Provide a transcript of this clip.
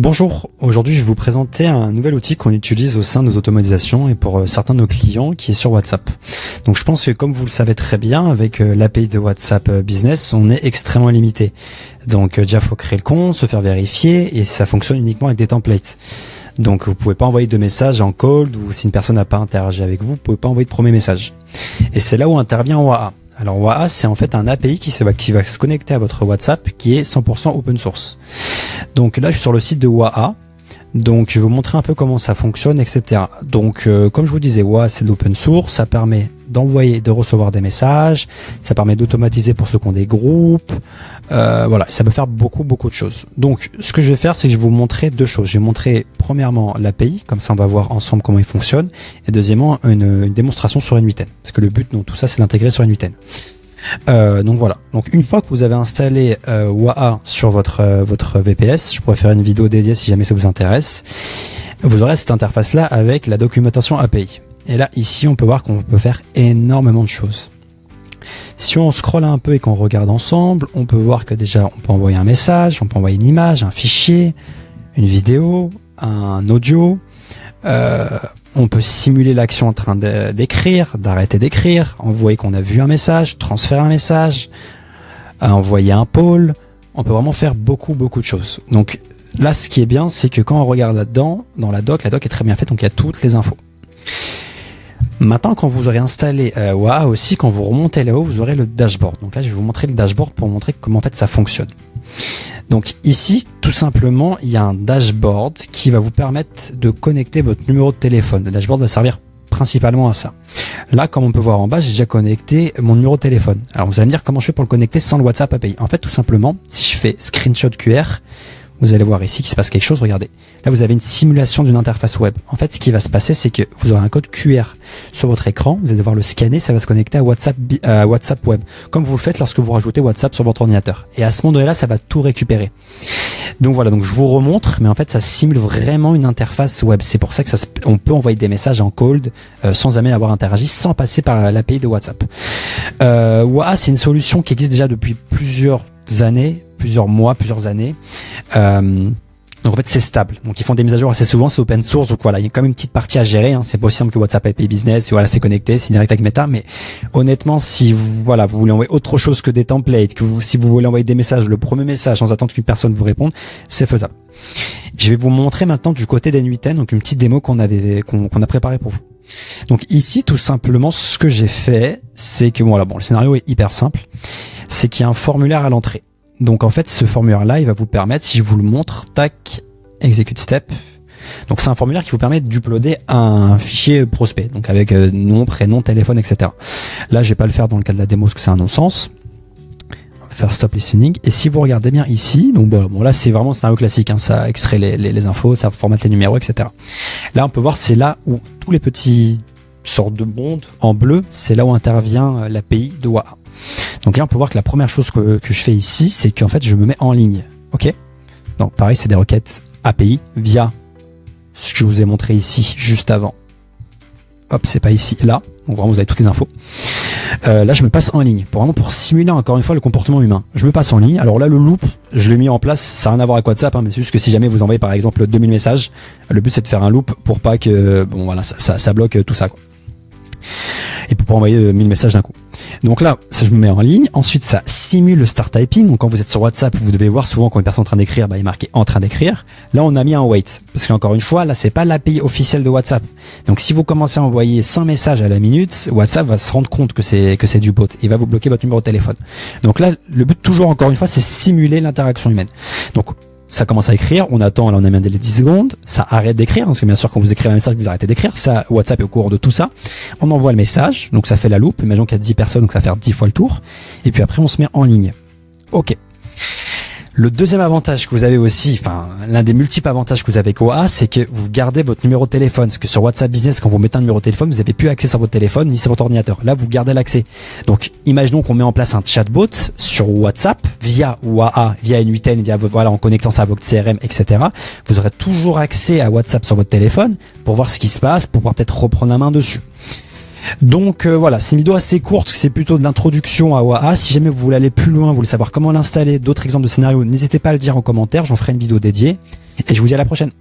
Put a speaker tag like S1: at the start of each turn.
S1: Bonjour, aujourd'hui je vais vous présenter un nouvel outil qu'on utilise au sein de nos automatisations et pour certains de nos clients qui est sur WhatsApp. Donc je pense que comme vous le savez très bien, avec l'API de WhatsApp Business, on est extrêmement limité. Donc déjà il faut créer le compte, se faire vérifier et ça fonctionne uniquement avec des templates. Donc vous pouvez pas envoyer de messages en cold ou si une personne n'a pas interagi avec vous, vous pouvez pas envoyer de premier message. Et c'est là où intervient WAA. Alors WAA, c'est en fait un API qui va se connecter à votre WhatsApp qui est 100% open source. Donc là, je suis sur le site de WAA. Donc je vais vous montrer un peu comment ça fonctionne, etc. Donc comme je vous disais, WAA c'est de l'open source, ça permet d'envoyer, de recevoir des messages, ça permet d'automatiser pour ceux qui ont des groupes, voilà, ça peut faire beaucoup de choses. Donc ce que je vais faire, c'est que je vais vous montrer deux choses. Je vais montrer premièrement l'API, comme ça on va voir ensemble comment il fonctionne, et deuxièmement une démonstration sur N8N, parce que le but dans tout ça c'est d'intégrer sur N8N. Donc voilà. Donc une fois que vous avez installé WAA sur votre VPS, je pourrais faire une vidéo dédiée si jamais ça vous intéresse. Vous aurez cette interface là avec la documentation API. Et là ici on peut voir qu'on peut faire énormément de choses. Si on scrolle un peu et qu'on regarde ensemble, on peut voir que déjà on peut envoyer un message, on peut envoyer une image, un fichier, une vidéo, un audio. On peut simuler l'action en train d'écrire, d'arrêter d'écrire, envoyer qu'on a vu un message, transférer un message, envoyer un poll. On peut vraiment faire beaucoup de choses. Donc là, ce qui est bien, c'est que quand on regarde là-dedans, dans la doc est très bien faite, donc il y a toutes les infos. Maintenant, quand vous aurez installé WAA aussi, quand vous remontez là-haut, vous aurez le dashboard. Donc là, je vais vous montrer le dashboard pour vous montrer comment en fait ça fonctionne. Donc ici, tout simplement, il y a un dashboard qui va vous permettre de connecter votre numéro de téléphone. Le dashboard va servir principalement à ça. Là, comme on peut voir en bas, j'ai déjà connecté mon numéro de téléphone. Alors vous allez me dire comment je fais pour le connecter sans le WhatsApp API. En fait, tout simplement, si je fais screenshot QR, vous allez voir ici qu'il se passe quelque chose. Regardez, là vous avez une simulation d'une interface web. En fait, ce qui va se passer, c'est que vous aurez un code QR sur votre écran. Vous allez devoir le scanner, ça va se connecter à WhatsApp web, comme vous le faites lorsque vous rajoutez WhatsApp sur votre ordinateur. Et à ce moment-là, ça va tout récupérer. Donc voilà, donc je vous remontre, mais en fait, ça simule vraiment une interface web. C'est pour ça que on peut envoyer des messages en cold sans jamais avoir interagi, sans passer par l'API de WhatsApp. WAA, c'est une solution qui existe déjà depuis plusieurs années, plusieurs mois, plusieurs années. Donc en fait c'est stable. Donc ils font des mises à jour assez souvent, c'est open source. Donc voilà, il y a quand même une petite partie à gérer. C'est pas aussi simple que WhatsApp API Business. Et voilà, c'est connecté, c'est direct avec Meta. Mais honnêtement, si vous voulez envoyer autre chose que des templates, si vous voulez envoyer des messages, le premier message sans attendre qu'une personne vous réponde, c'est faisable. Je vais vous montrer maintenant du côté d'N8N, donc une petite démo qu'on a préparée pour vous. Donc ici, tout simplement, ce que j'ai fait, c'est que le scénario est hyper simple. C'est qu'il y a un formulaire à l'entrée. Donc en fait, ce formulaire-là, il va vous permettre, si je vous le montre, tac, execute step. Donc c'est un formulaire qui vous permet d'uploader un fichier prospect, donc avec nom, prénom, téléphone, etc. Là, je vais pas le faire dans le cas de la démo parce que c'est un non-sens. On va faire stop listening. Et si vous regardez bien ici, donc là c'est vraiment un scénario classique, ça extrait les infos, ça formate les numéros, etc. Là, on peut voir, c'est là où tous les petits sortes de mondes en bleu, c'est là où intervient l'API de WAA. Donc là, on peut voir que la première chose que je fais ici, c'est qu'en fait, je me mets en ligne. Ok. Donc pareil, c'est des requêtes API via ce que je vous ai montré ici juste avant. Hop, c'est pas ici, là. Donc vraiment, vous avez toutes les infos. Là, je me passe en ligne pour simuler encore une fois le comportement humain. Je me passe en ligne. Alors là, le loop, je l'ai mis en place. Ça n'a rien à voir avec WhatsApp, mais c'est juste que si jamais vous envoyez par exemple 2000 messages, le but c'est de faire un loop pour pas que ça bloque tout ça, quoi. Et pour pas envoyer 1000 messages d'un coup. Donc là, ça je me mets en ligne. Ensuite, ça simule le start typing. Donc quand vous êtes sur WhatsApp, vous devez voir souvent quand une personne est en train d'écrire, il est marqué en train d'écrire. Là, on a mis un wait. Parce qu'encore une fois, là, c'est pas l'API officielle de WhatsApp. Donc si vous commencez à envoyer 100 messages à la minute, WhatsApp va se rendre compte que c'est du bot. Il va vous bloquer votre numéro de téléphone. Donc là, le but toujours, encore une fois, c'est simuler l'interaction humaine. Donc ça commence à écrire, on attend, là on a mis un délai de 10 secondes, ça arrête d'écrire, parce que bien sûr quand vous écrivez un message, vous arrêtez d'écrire, ça, WhatsApp est au courant de tout ça, on envoie le message, donc ça fait la loupe, imaginons qu'il y a 10 personnes, donc ça va faire 10 fois le tour, et puis après on se met en ligne. Ok. Le deuxième avantage que vous avez aussi, l'un des multiples avantages que vous avez avec WAA, c'est que vous gardez votre numéro de téléphone. Parce que sur WhatsApp Business, quand vous mettez un numéro de téléphone, vous n'avez plus accès sur votre téléphone ni sur votre ordinateur. Là, vous gardez l'accès. Donc, imaginons qu'on met en place un chatbot sur WhatsApp via WAA, via N8N, en connectant ça à votre CRM, etc. Vous aurez toujours accès à WhatsApp sur votre téléphone pour voir ce qui se passe, pour pouvoir peut-être reprendre la main dessus. Donc voilà, c'est une vidéo assez courte, c'est plutôt de l'introduction à Waha. Si jamais vous voulez aller plus loin, vous voulez savoir comment l'installer, d'autres exemples de scénarios, n'hésitez pas à le dire en commentaire, j'en ferai une vidéo dédiée. Et je vous dis à la prochaine.